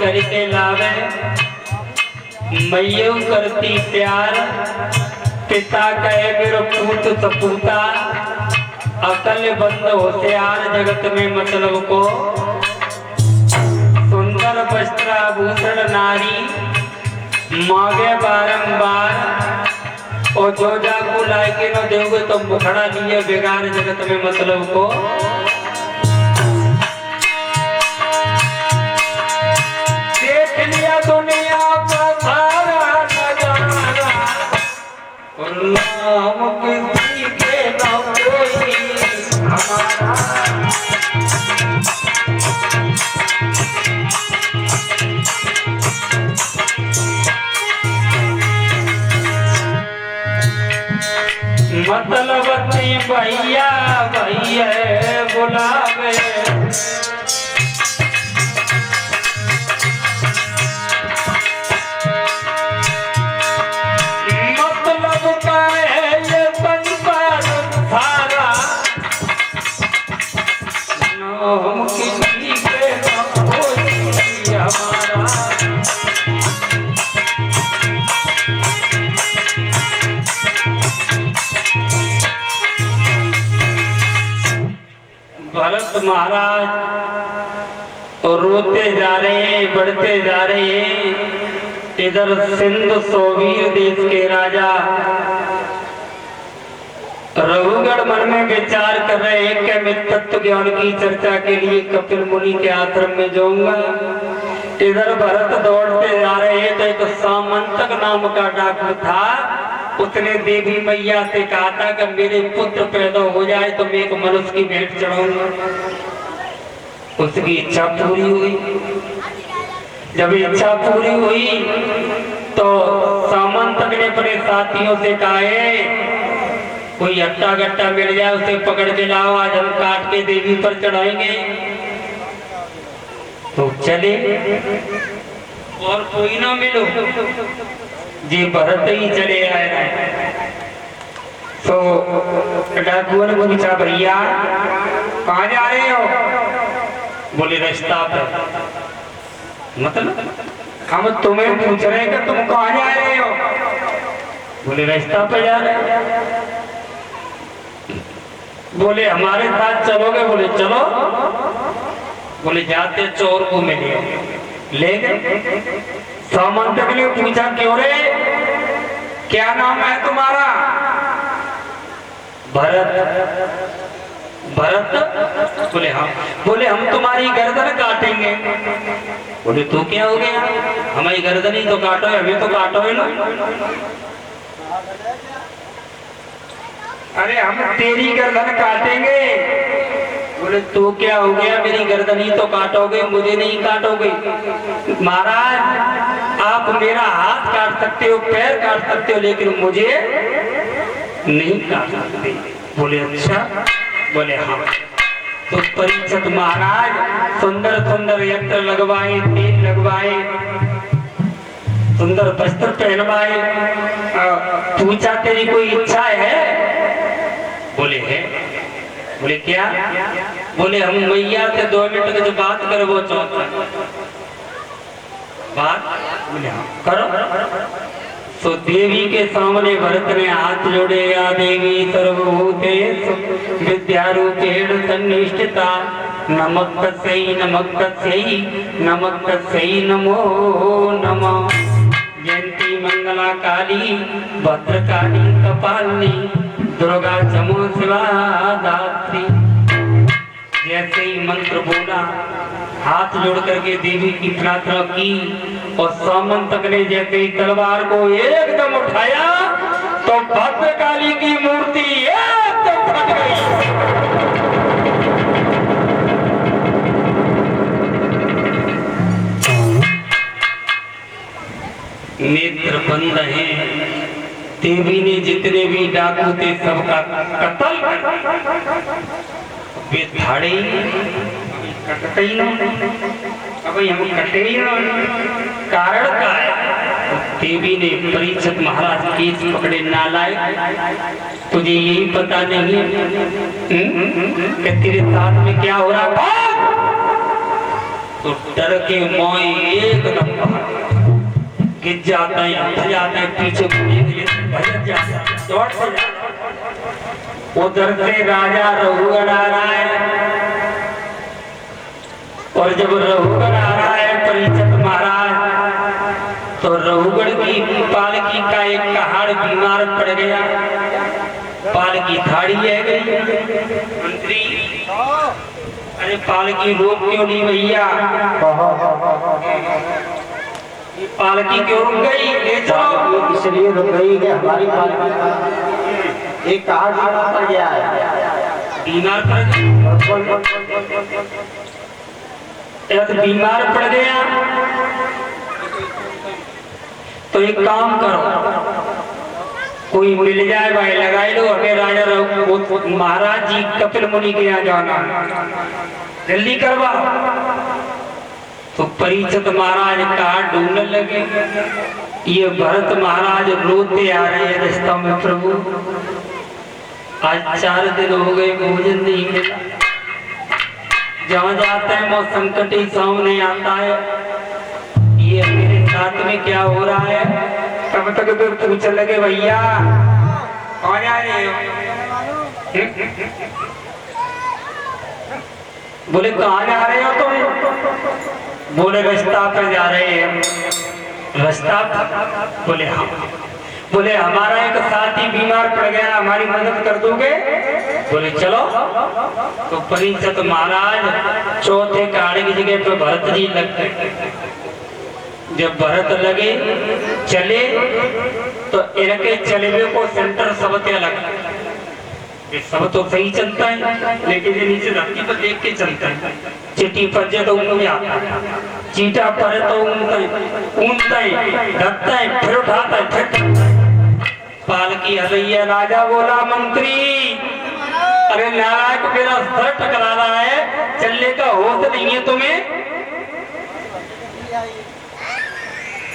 करके लावे, मैयू करती प्यार, पिता कहे मेरे पूत सपूता, अकल बंद होशियार जगत में मतलब को, सुंदर वस्त्राभूषण नारी मांगे बारंबार, और जो जाको लायके न दोगे तो मुखड़ा लिए बेगार जगत में मतलब को। देख लिया दुनिया का सारा नजारा, नाम किसी के न कोई हमारा। मतलबती भैया भैया बुलावे, मतलब का है ये संसार सारा, नाम किसी के न कोई हमारा। भरत महाराज और रोते जा रहे हैं, बढ़ते जा रहे हैं। इधर सिंधु सोवीर देश के राजा रघुगढ़ मन में विचार कर रहे हैं कि मैं तत्व ज्ञान की चर्चा के लिए कपिल मुनि के आश्रम में जाऊंगा। इधर भरत दौड़ते जा रहे हैं तो एक सामंतक नाम का डाकू था, उसने देवी मैया से कहा था कि मेरे पुत्र पैदा हो जाए तो मैं एक मनुष्य की भेंट चढ़ाऊंगा। उसकी इच्छा पूरी हुई। जब इच्छा पूरी हुई तो सामंतक ने अपने साथियों से कहा कोई हट्टा गट्टा मिल जाए उसे पकड़ के लाओ, आज हम काट के देवी पर चढ़ाएंगे। तो चले और कोई ना मिलो जी, भरत ही चले आए। तो डाकुओं ने पूछा भैया कहाँ जा रहे हो? बोले रास्ता पे। मतलब हम तुम्हें पूछ रहे हैं कि तुम कहाँ जा रहे हो? बोले रास्ता पे जा रहे हैं। बोले हमारे साथ चलोगे? बोले चलो। बोले जाते चोर को मिले ले गए। सामंतक ने पूछा क्यों रे, क्या नाम है तुम्हारा? भरत। भरत? बोले हाँ। बोले हम तुम्हारी गर्दन काटेंगे। बोले तू क्या हो गया, हमारी गर्दन ही तो काटो है, हमें तो काटो है ना। अरे हम तेरी गर्दन काटेंगे। बोले तू क्या हो गया, मेरी गर्दन ही तो काटोगे, मुझे नहीं काटोगे। महाराज आप मेरा हाथ काट सकते हो, पैर काट सकते हो, लेकिन मुझे नहीं काट सकते। बोले अच्छा? बोले हाँ। तो परीक्षित महाराज सुंदर सुंदर यंत्र लगवाए, तेल लगवाए, सुंदर वस्त्र पहनवाए। पूछा तेरी कोई इच्छा है? बोले है। बोले क्या? बोले हम मैया से 2 मिनट की जो बात करो वो चाहता बात। बोले हाँ करो। तो देवी के सामने भरत ने हाथ जोड़े, या देवी सर्वभूतेषु विद्यारूपेण सन्निष्ठिता, नमस्तस्यै नमस्तस्यै नमस्तस्यै नमो नमः। जयंती मंगला काली भद्रकाली कपालिनी दुर्गा चमो शिवा दात्री। जैसे ही मंत्र बोला हाथ जोड़ करके देवी की प्रार्थना की, और सामंतक ने जैसे ही तलवार को एकदम उठाया तो भद्रकाली की मूर्ति एकदम फट गई। नेत्र बंद है। देवी ने जितने भी डाकू थे सबका कत्ल वे धाड़े कटते ही नहीं। अब हम कटे ही कारण का है। देवी ने परीक्षित महाराज केस पकड़े नालायक, तुझे यही पता नहीं है कि तेरे साथ में क्या हो रहा है? तो डर के मोए एकदम गिर जाते हैं, उठ जाते हैं, पीछे भजन जाते हैं, दौड़ से जाते। उधर से राजा रघुगण आ रहा है, और जब रघुगण आ रहा है परीक्षित महाराज, तो रघुगण की पालकी का एक कहाड़ बीमार पड़ गया, पालकी थाड़ी है गई। मंत्री, अरे पालकी रोक क्यों नहीं भैया? पालकी क्यों रुक गई? ले चलो। इसलिए रुक गई कि हमारी पालकी एक कहाड़ बीमार पड़ गया है। बीमार पड़ गया, बीमार पड़ गया तो एक काम करो, कोई मिल जाए भाई लगाई लो, हमें राजा महाराज जी कपिल मुनि के यहाँ जाना, जल्दी करवा। तो परीक्षित महाराज कहा ढूंढने लगे, ये भरत महाराज रोते आ रहे हैं रास्ता में, प्रभु आज 4 दिन हो गए भोजन नहीं मिला, जहाँ जाते हैं वो संकट ही सामने आता है, ये मेरे साथ में क्या हो रहा है? तब तक तो पूछ लगे भैया कौन जा रहे हो? बोले कहाँ जा रहे हो तुम? बोले रास्ता पे जा रहे हैं। रास्ता? बोले हाँ। बोले हमारा एक साथी बीमार पड़ गया, हमारी मदद कर दोगे? बोले चलो। तो परीक्षित महाराज चौथे कहाड़े की जगह पे भरत जी लग गए। जब भरत लगे चले तो इनके चले को सेंटर सबसे अलग, सब तो सही चलता है लेकिन ये नीचे धरती पर देख के चलता है। चिट्ठी पर तो ऊँच आता है, चीटा पर तो ऊँचता है, धरता है, फिर उठाता है, फिर पालकी हदैया। राजा बोला मंत्री, अरे नारायण मेरा सर टकरा रहा है, चलने का होश नहीं है तुम्हें?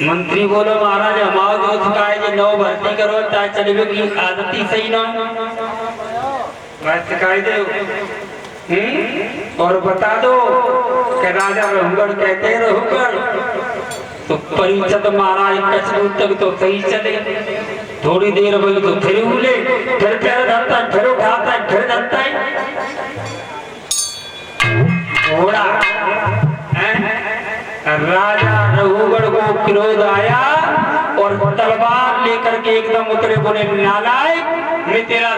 मंत्री बोलो महाराज हमारा दोस्त का है, नौ भर्ती करो ताकि चलवे की आदत ही सही ना सिखाई दे। और बता दो कि राजा रघुगण कहते हैं रघुगण। तो परीक्षित महाराज कछू तक तो सही चले, थोड़ी देर बोले तो फिर उले, फिर पैर धरता है, फिर उठाता है, फिर धरता है। घोड़ा राजा रघुगण को क्रोध आया और तलवार लेकर के एकदम उतरे, बोले नालायक, मैं तेरा